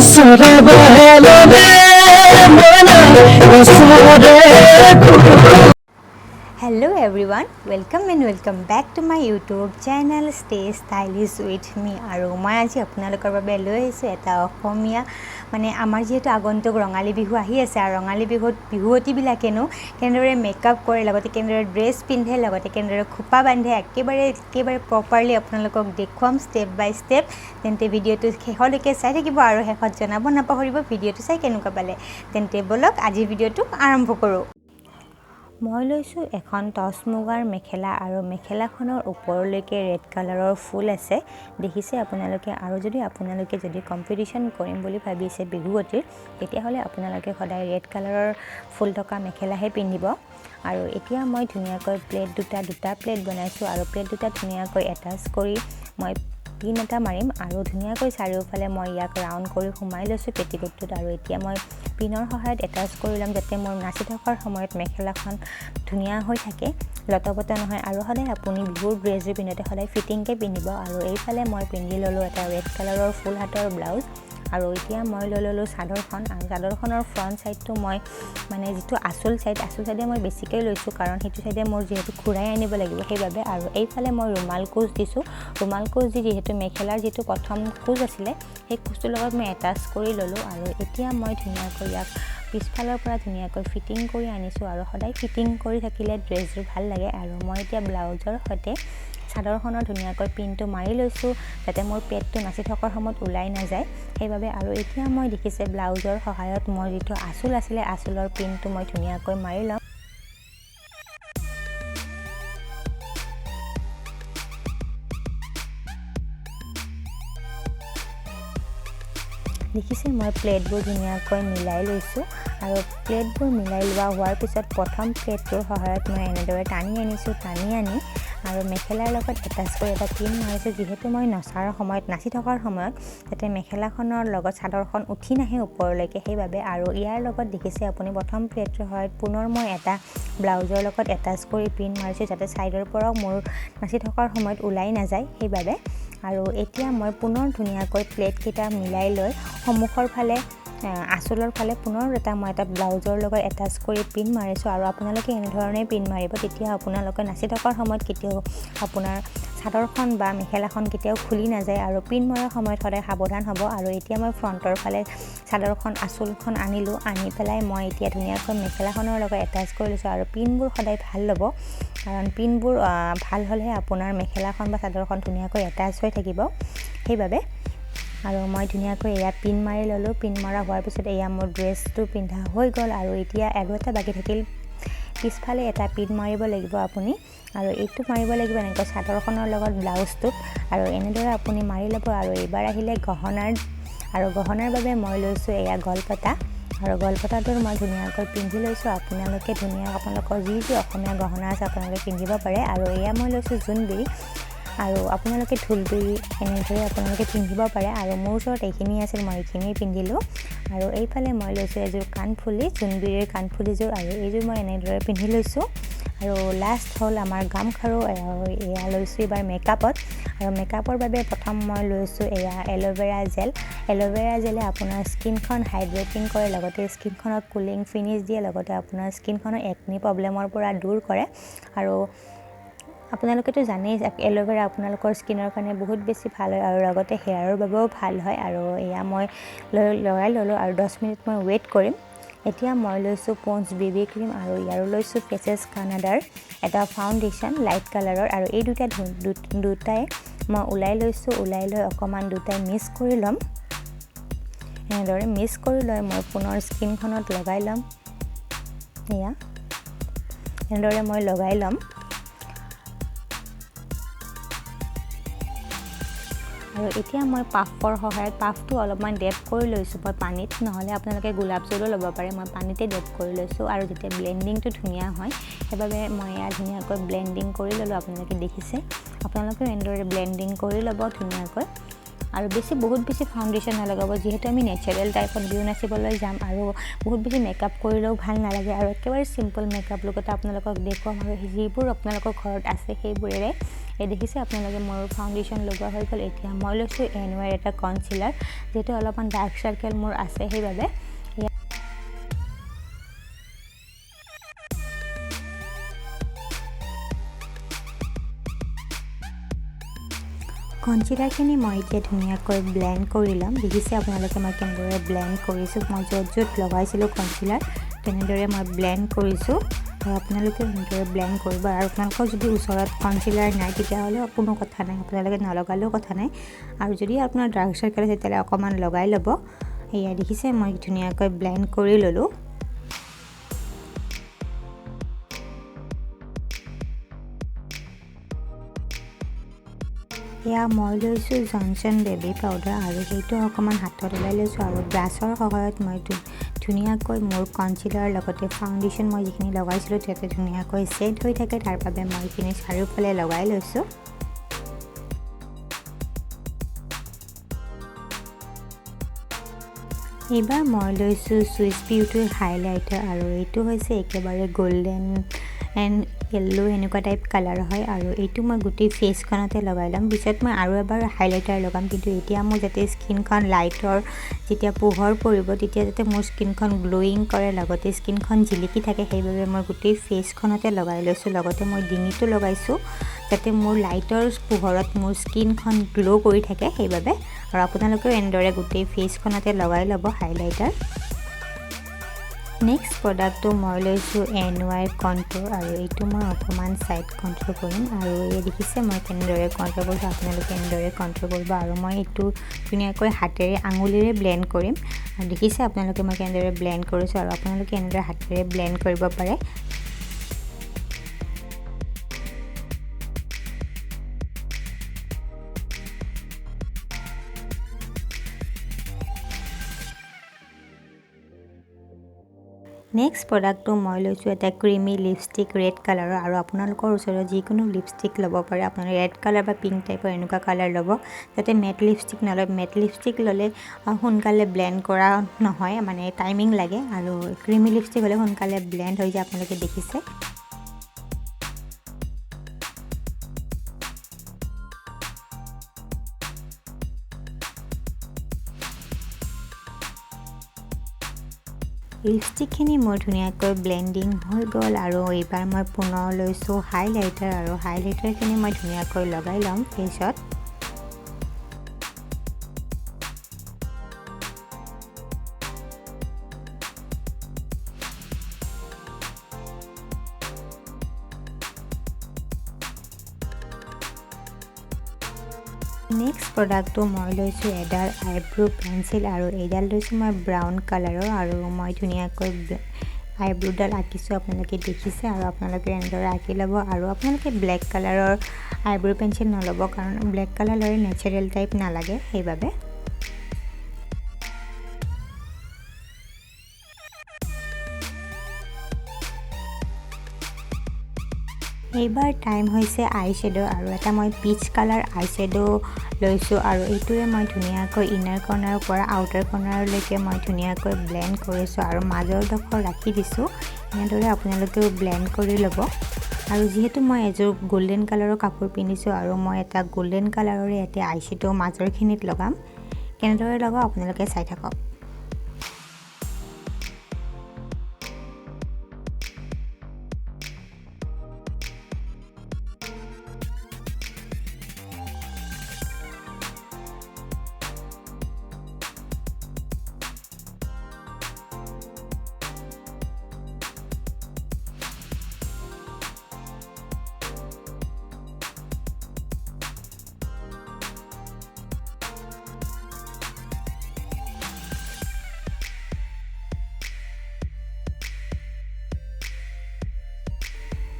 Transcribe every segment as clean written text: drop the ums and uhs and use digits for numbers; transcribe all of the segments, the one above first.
Sore bahelo re mana sore Hello everyone, welcome and welcome back to my YouTube channel Stay Stylish with me আৰু মই আজি আপোনালোকৰ বাবে লৈ আহিছো এটা অসমীয়া মানে আমাৰ যেটো আগন্তুক ৰঙালী বিহু আহি আছে আৰু ৰঙালী বিহুত বিহুৱতী বিলাকেনো কেনেদৰে মেকআপ কৰে লগতে কেনেদৰে ড্ৰেছ পিন্ধে লগতে কেনেদৰে খোপা বান্ধে একেবাৰে প্ৰপাৰলি আপোনালোকক দেখুৱাম ষ্টেপ বাই ষ্টেপ তেন্তে ভিডিওটো শেষলৈকে চাই থাকিব আৰু শেষত জনাব নাপাহৰিব ভিডিওটো চাই কেনেকুৱা পালে তেন্তে বলক আজি ভিডিওটো আৰম্ভ কৰোঁ মই লৈছো এখন টছ মুগাৰ মেখেলা আৰু মেখেলাখনৰ ওপৰলৈকে ৰেড কালাৰৰ ফুল আছে দেখিছে আপোনালোকে আৰু যদি আপোনালোকে কম্পিটিশন কৰিম বুলি ভাবিছে বিহুৱতীৰ তেতিয়া হলে আপোনালোকে সদায় ৰেড কালাৰৰ ফুল থকা মেখেলাহে পিন্ধিব আৰু এতিয়া মই ধুনিয়াকৈ প্লেট দুটা প্লেট বনাইছো আৰু প্লেট দুটা ধুনিয়াকৈ এটাচ কৰি মই পিন এটা মাৰিম আৰু ধুনিয়াকৈ চাৰিওফালে মই ইয়াক ৰাউন্ড কৰি ঘুমাই লৈছো পেটিকোটটোত আৰু এতিয়া মই পিনৰ সহায়ত এটাচ কৰি লম যাতে মোৰ নাচি থকাৰ সময়ত মেখেলাখন ধুনিয়া হৈ থাকে লতপত নহয় আৰু সদায় আপুনি বিহুৰ ড্ৰেছ পিনতে সদায় ফিটিংকে পিন্ধিব আৰু এইফালে মই পিন্ধি ললো এটা ৰেড কালাৰৰ ফুল হাতৰ ব্লাউজ আৰু এতিয়া মই ললো সাদৰখন আৰু সাদৰখনৰ ফ্ৰন্ট সাইডটো মই মানে যেটো আসল সাইডে মই বেছিকৈ লৈছো কাৰণ হেতু সাইডে মোৰ যেহেতু ঘুৰাই আনিব লাগিব সেইভাবে আৰু এইফালে মই ৰুমাল কোজ দিছো ৰুমাল কোজ দি যেহেতু মেখেলাৰ যেটো প্ৰথম কোজ আছিল সেই কোজটোৰ লগত মই এটাচ কৰি ললো আৰু এতিয়া মই ধুনিয়াকৈ ইয়াক পিছফালৰ পৰা ধুনিয়াকৈ ফিটিং কৰি আনিছো আৰু সদায় ফিটিং কৰি থাকিলে ড্ৰেছবোৰ ভাল লাগে আৰু মই এতিয়া ব্লাউজৰ সৈতে সাদৰখনৰ ধুনিয়াকৈ পিনটো মাৰি লৈছো যাতে মোৰ পেটটো নাচি থকাৰ সময়ত ওলাই না যায় সেইভাবে আৰু এতিয়া মই দেখিছে ব্লাউজৰ সহায়ত মই যেটো আসল আছিল আসলৰ পিনটো মই ধুনিয়াকৈ মাৰি লম দেখিছে মই প্লেটবোৰ ধুনিয়াকৈ মিলাই লৈছো আৰু প্লেটবোৰ মিলাই লোৱা হোৱাৰ পিছত প্ৰথম প্লেটটোৰ সহায়ত মই এনেদৰে টানি আনি আৰু মেখেলাৰ লগত এটাচ কৰি এটা পিন মাৰিছো যেহেতু মই নচাৰ সময়ত নাচি থকাৰ সময়ত যাতে মেখেলাখনৰ লগত চাদৰখন উঠি নাহে ওপৰলৈকে সেইভাবে আৰু ইয়াৰ লগত দেখিছে আপুনি প্ৰথম প্লেটৰ সহায়ত পুনৰ মই এটা ব্লাউজৰ লগত এটাচ কৰি পিন মাৰিছো যাতে সাইডৰ পৰা মোৰ নাচি থকাৰ সময়ত ওলাই না যায় সেইভাবে আৰু এতিয়া মই পুনৰ ধুনিয়াকৈ প্লেট কেইটা মিলাই লৈ সমুখৰ ফালে আসলৰ ফালে পুনৰ মই এটা ব্লাউজৰ লগত এটাচ কৰি পিন মাৰিছো আৰু আপোনালোকে এনে ধৰণে পিন মাৰিব তেতিয়া আপোনালোকে নাচি থকাৰ সময়ত কেতিয়াও আপোনাৰ সাদৰখন বা মেখেলাখন কেতিয়াও খুলি না যায় আৰু পিন মৰাৰ সময়ত সদায় সাৱধান হ'ব আৰু এতিয়া মই ফ্ৰন্টৰ ফালে সাদৰখন আসলখন আনি পেলাই মই এতিয়া ধুনিয়াকৈ মেখেলাখনৰ লগত এটাচ কৰি লৈছো আৰু পিনবোৰ সদায় ভাল ল'ব কাৰণ পিনবোৰ ভাল হলে আপোনাৰ মেখেলাখন বা সাদৰখন ধুনিয়াকৈ এটাচ হৈ থাকিব সেইভাবে আৰু মই ধুনিয়াকৈ এয়া পিন মাৰি ললো পিন মৰা হোৱাৰ পিছত এয়া মোৰ ড্ৰেছটো পিন্ধা হৈ গল আৰু এতিয়া আৰু এটা বাকি থাকিল পিছফালে এটা পিন মাৰিব লাগিব আপুনি আৰু এইটো মাৰিব লাগিব এনেকৈ সাদৰখনৰ লগত ব্লাউজটোত আৰু এনেদৰে আপুনি মাৰি ল'ব আৰু এবাৰ আহিলে গহনাৰ বাবে মই লৈছো এয়া গলপতা আৰু গলপতাটোৰ মই ধুনিয়াকৈ পিন্ধি লৈছো আপোনালোকৰ যি অসমীয়া গহনা আছে আপোনালোকে পিন্ধিব পাৰে আৰু এয়া মই লৈছো জোনবিৰি আৰু আপোনালোকে ঢোলবিৰি এনেদৰে আপোনালোকে পিন্ধিব পাৰে আৰু মোৰ ওচৰত এইখিনি আছিল মই এইখিনি পিন্ধিলো আৰু এইফালে মই লৈছো এযোৰ কাণফুলি জোনবিৰিৰ কাণফুলিযোৰ আৰু এইযোৰ মই এনেদৰে পিন্ধি লৈছো আৰু লাষ্ট হল আমাৰ গামখাৰু এয়া লৈছো এবাৰ মেকআপত আৰু মেকআপৰ বাবে প্ৰথম মই লৈছো এয়া এল'ভেৰা জেলে আপোনাৰ স্কিনখন হাইড্ৰেটিং কৰে লগতে স্কিনখনত কুলিং ফিনিশ দিয়ে লগতে আপোনাৰ স্কিনখনৰ একনি প্ৰবলেমৰ পৰা দূৰ কৰে আৰু আপোনালোকেতো জানেই এল'ভেৰা আপোনালোকৰ স্কিনৰ কাৰণে বহুত বেছি ভাল হয় আৰু লগতে হেয়াৰৰ বাবেও ভাল হয় আৰু এয়া মই লগাই ললো আৰু 10 মিনিট মই ৱেট কৰিম এতিয়া মই লৈছো পন্স বিবি ক্ৰীম আৰু ইয়াৰো লৈছো ফেচেছ কানাডাৰ এটা ফাউণ্ডেশ্যন লাইট কালাৰৰ আৰু এই দুটাই মই ওলাই লৈ অকমান দুটাই মিক্স কৰি লম এনেদৰে মিক্স কৰি লৈ মই পুনৰ স্কিনখনত লগাই লম এয়া এনেদৰে মই লগাই লম আৰু এতিয়া মই পাফৰ সহায়ত পাফটো অলপমান ডেপ কৰি লৈছো মই পানীত নহলে আপোনালোকে গোলাপ জলো ল'ব পাৰে মই পানীতে ডেপ কৰি লৈছো আৰু যেতিয়া ব্লেন্ডিংটো ধুনিয়া হয় সেইভাবে মই ইয়া ধুনিয়াকৈ ব্লেন্ডিং কৰি ললো আপোনালোকে দেখিছে আপোনালোকে এনেদৰে ব্লেন্ডিং কৰি ল'ব ধুনিয়াকৈ আৰু বহুত বেছি ফাউণ্ডেশ্যন নলগাব যেহেতু আমি নেচাৰেল টাইপত বিহু নাচিবলৈ যাম আৰু বহুত বেছি মেকআপ কৰিলেও ভাল নালাগে আৰু একেবাৰে সিম্পল মেকআপ লুকতে আপোনালোকক দেখুৱাম আৰু যিবোৰ আপোনালোকৰ ঘৰত আছে সেইবোৰেৰে এই দেখিছে আপোনালোকে মোৰ ফাউণ্ডেশ্যন লগোৱা হৈ গ'ল এতিয়া মই লৈছোঁ এনৱাৰ এটা কনচিলাৰ যেটো অলপমান ডাৰ্ক সাৰ্কেল মোৰ আছে সেইবাবে কনচিলাৰখিনি মই এতিয়া ধুনীয়াকৈ ব্লেন্ড কৰি ল'ম দেখিছে আপোনালোকে মই কেনেদৰে ব্লেন্ড কৰিছোঁ মই য'ত লগাইছিলোঁ কনচিলাৰ তেনেদৰে মই ব্লেন্ড কৰিছোঁ আৰু আপোনালোকে এনেদৰে ব্লেন্ড কৰিব আৰু আপোনালোকৰ যদি ওচৰত কনচিলাৰ নাই তেতিয়াহ'লে কোনো কথা নাই আপোনালোকে নলগালেও কথা নাই আৰু যদি আপোনাৰ ডাৰ্ক সাৰ্কেল আছে তেতিয়াহ'লে অকণমান লগাই ল'ব এয়া দেখিছে মই ধুনীয়াকৈ ব্লেন্ড কৰি ল'লোঁ এয়া মই লৈছোঁ জনচন বেবী পাউডাৰ আৰু সেইটো অকণমান হাতত ওলাই লৈছোঁ আৰু ব্ৰাছৰ সহায়ত মই ধুনীয়াকৈ মোৰ কনচিলাৰ লগতে ফাউণ্ডেশ্যন মই যিখিনি লগাইছিলোঁ তাতে ধুনীয়াকৈ ছেট হৈ থাকে তাৰ বাবে মই এইখিনি চাৰিওফালে লগাই লৈছোঁ এইবাৰ মই লৈছোঁ চুইচ বিউটিৰ হাইলাইটাৰ আৰু এইটো হৈছে একেবাৰে গোল্ডেন এণ্ড येलो এনেকুৱা টাইপ কালাৰ হয় আৰু এইটো মই গোটেই ফেচখনতে লগাই ল'ম পিছত মই আৰু এবাৰ হাইলাইটাৰ লগাম কিন্তু এতিয়া মোৰ যাতে স্কিনখন লাইটৰ যেতিয়া পোহৰ পৰিব তেতিয়া যাতে মোৰ স্কিনখন গ্লোয়িং কৰে লগতে স্কিনখন জিলিকি থাকে সেইবাবে মই গোটেই ফেচখনতে লগাই লৈছোঁ লগতে মই ডিঙিটো লগাইছোঁ যাতে মোৰ লাইটৰ পোহৰত মোৰ স্কিনখন গ্লো কৰি থাকে সেইবাবে আৰু আপোনালোকেও এনেদৰে গোটেই ফেচখনতে লগাই ল'ব হাইলাইটাৰ নেক্সট প্ৰডাক্টটো মই লৈছোঁ এনৱাৰ কণ্টুৰ আৰু এইটো মই অকণমান সাইড কণ্ট্ৰোল কৰিম আৰু এই দেখিছে মই কেনেদৰে কণ্ট্ৰোল কৰিছোঁ আপোনালোকে এনেদৰে কণ্ট্ৰোল কৰিব আৰু মই এইটো ধুনীয়াকৈ হাতেৰে আঙুলিৰে ব্লেন্ড কৰিম আৰু দেখিছে আপোনালোকে মই কেনেদৰে ব্লেন্ড কৰিছোঁ আৰু আপোনালোকে এনেদৰে হাতেৰে ব্লেন্ড কৰিব পাৰে নেক্সট প্ৰডাক্টটো মই লৈছোঁ এটা ক্ৰিমি লিপষ্টিক ৰেড কালাৰৰ আৰু আপোনালোকৰ ওচৰত যিকোনো লিপষ্টিক ল'ব পাৰে আপোনালোকে ৰেড কালাৰ বা পিংক টাইপৰ এনেকুৱা কালাৰ ল'ব যাতে মেট লিপষ্টিক নলয় মেট লিপষ্টিক ল'লে সোনকালে ব্লেন্ড কৰা নহয় মানে টাইমিং লাগে আৰু ক্ৰিমি লিপষ্টিক হ'লে সোনকালে ব্লেন্ড হৈ যায় আপোনালোকে দেখিছে লিপষ্টিকখিনি মোৰ ধুনীয়াকৈ ব্লেন্ডিং হৈ গ'ল আৰু এইবাৰ মই পুনৰ লৈছোঁ হাইলাইটাৰ আৰু হাইলাইটাৰখিনি মই ধুনীয়াকৈ লগাই ল'ম ফেচত নেক্সট প্ৰডাক্টটো মই লৈছোঁ এডাল আইব্ৰো পেঞ্চিল আৰু এইডাল লৈছোঁ মই ব্ৰাউন কালাৰৰ আৰু মই ধুনীয়াকৈ আইব্ৰোডাল আঁকিছোঁ আপোনালোকে দেখিছে আৰু আপোনালোকে এনেদৰে আঁকি ল'ব আৰু আপোনালোকে ব্লেক কালাৰৰ আইব্ৰো পেঞ্চিল নল'ব কাৰণ ব্লেক কালাৰ ল'লে নেচাৰেল টাইপ নালাগে সেইবাবে এইবাৰ টাইম হৈছে আই শ্বেডো আৰু এটা মই পিচ কালাৰ আই শ্বেডো লৈছোঁ আৰু এইটোৰে মই ধুনীয়াকৈ ইনাৰ কৰ্ণাৰৰ পৰা আউটাৰ কৰ্ণাৰলৈকে মই ধুনীয়াকৈ ব্লেন্ড কৰিছোঁ আৰু মাজৰ ডোখৰ ৰাখি দিছোঁ এনেদৰে আপোনালোকেও ব্লেন্ড কৰি ল'ব আৰু যিহেতু মই এযোৰ গোল্ডেন কালাৰৰ কাপোৰ পিন্ধিছোঁ আৰু মই এটা গোল্ডেন কালাৰৰে এটা আই শ্বেডো মাজৰখিনিত লগাম কেনেদৰে লগাওঁ আপোনালোকে চাই থাকক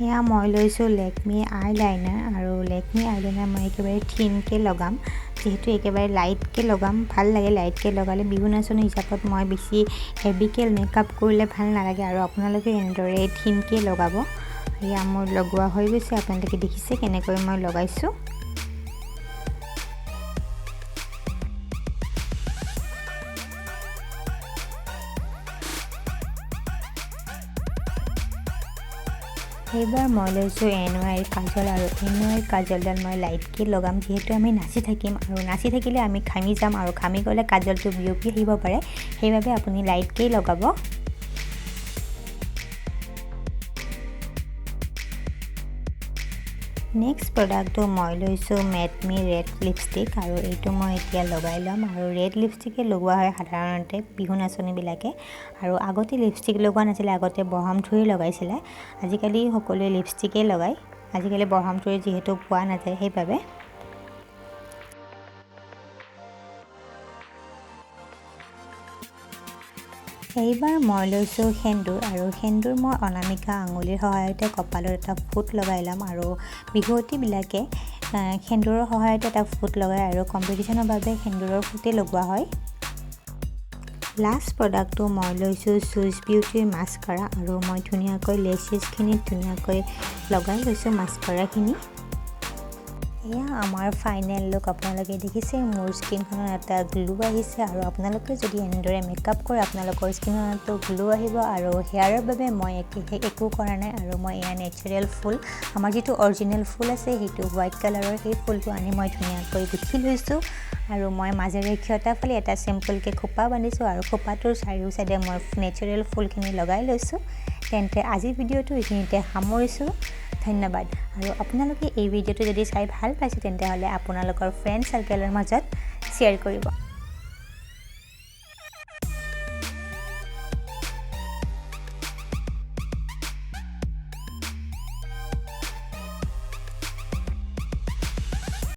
এয়া মই লৈছোঁ লেকমি আইলাইনাৰ আৰু লেকমি আইলাইনাৰ মই একেবাৰে থিনকৈ লগাম যেহেতু একেবাৰে লাইটকৈ লগাম ভাল লাগে লাইটকৈ লগালে বিহু নাচনী হিচাপত মই বেছি হেভিকৈ মেকআপ কৰিলে ভাল নালাগে আৰু আপোনালোকে এনেদৰে থিনকৈ লগাব এয়া মোৰ লগোৱা হৈ গৈছে আপোনালোকে দেখিছে কেনেকৈ মই লগাইছোঁ এইবাৰ মই লৈছোঁ NYৰ কাজল আৰু NYৰ কাজলডাল মই লাইটকৈ লগাম যিহেতু আমি নাচি থাকিম আৰু নাচি থাকিলে আমি ঘামি যাম আৰু ঘামি গ'লে কাজলটো বিয়পি আহিব পাৰে সেইবাবে আপুনি লাইটকৈ লগাব নেক্সট প্ৰডাক্টটো মই লৈছোঁ মেট মি ৰেড লিপষ্টিক আৰু এইটো মই এতিয়া লগাই ল'ম আৰু ৰেড লিপষ্টিকে লগোৱা হয় সাধাৰণতে বিহু নাচনীবিলাকে আৰু আগতে লিপষ্টিক লগোৱা নাছিলে আগতে বৰহম থুৰি লগাইছিলে আজিকালি সকলোৱে লিপষ্টিকে লগায় আজিকালি বৰহম থুৰি যিহেতু পোৱা নাযায় সেইবাবে এইবাৰ মই লৈছোঁ সেন্দুৰ আৰু সেন্দুৰ মই অনামিকা আঙুলিৰ সহায়তে কপালত এটা ফুট লগাই ল'ম আৰু বিহুৱতীবিলাকে সেন্দুৰৰ সহায়তে এটা ফুট লগায় আৰু কম্পিটিশ্যনৰ বাবে সেন্দুৰৰ ফুটেই লগোৱা হয় লাষ্ট প্ৰডাক্টটো মই লৈছোঁ চুইচ বিউটিৰ মাস্কাৰা আৰু মই ধুনীয়াকৈ লেচেছখিনিত ধুনীয়াকৈ লগাই লৈছোঁ মাস্কাৰাখিনি এয়া আমাৰ ফাইনেল লুক আপোনালোকে দেখিছে মোৰ স্কিনখনত এটা গ্লো আহিছে আৰু আপোনালোকে যদি এনেদৰে মেকআপ কৰে আপোনালোকৰ স্কিনতো গ্লো আহিব আৰু হেয়াৰৰ বাবে মই একো কৰা নাই আৰু মই এয়া নেচাৰেল ফুল আমাৰ যিটো অৰিজিনেল ফুল আছে সেইটো হোৱাইট কালাৰৰ সেই ফুলটো আনি মই ধুনীয়াকৈ গুঠি লৈছোঁ আৰু মই মাজেৰে ক্ষতা ফালি এটা চিম্পলকৈ খোপা বান্ধিছোঁ আৰু খোপাটোৰ চাৰিও চাইডে মই নেচাৰেল ফুলখিনি লগাই লৈছোঁ তেন্তে আজিৰ ভিডিঅ'টো এইখিনিতে সামৰিছোঁ ধন্যবাদ আৰু আপোনালোকে এই ভিডিঅ'টো যদি চাই ভাল পাইছে তেন্তে হ'লে আপোনালোকৰ ফ্ৰেণ্ড সাৰ্কেলৰ মাজত শ্বেয়াৰ কৰিব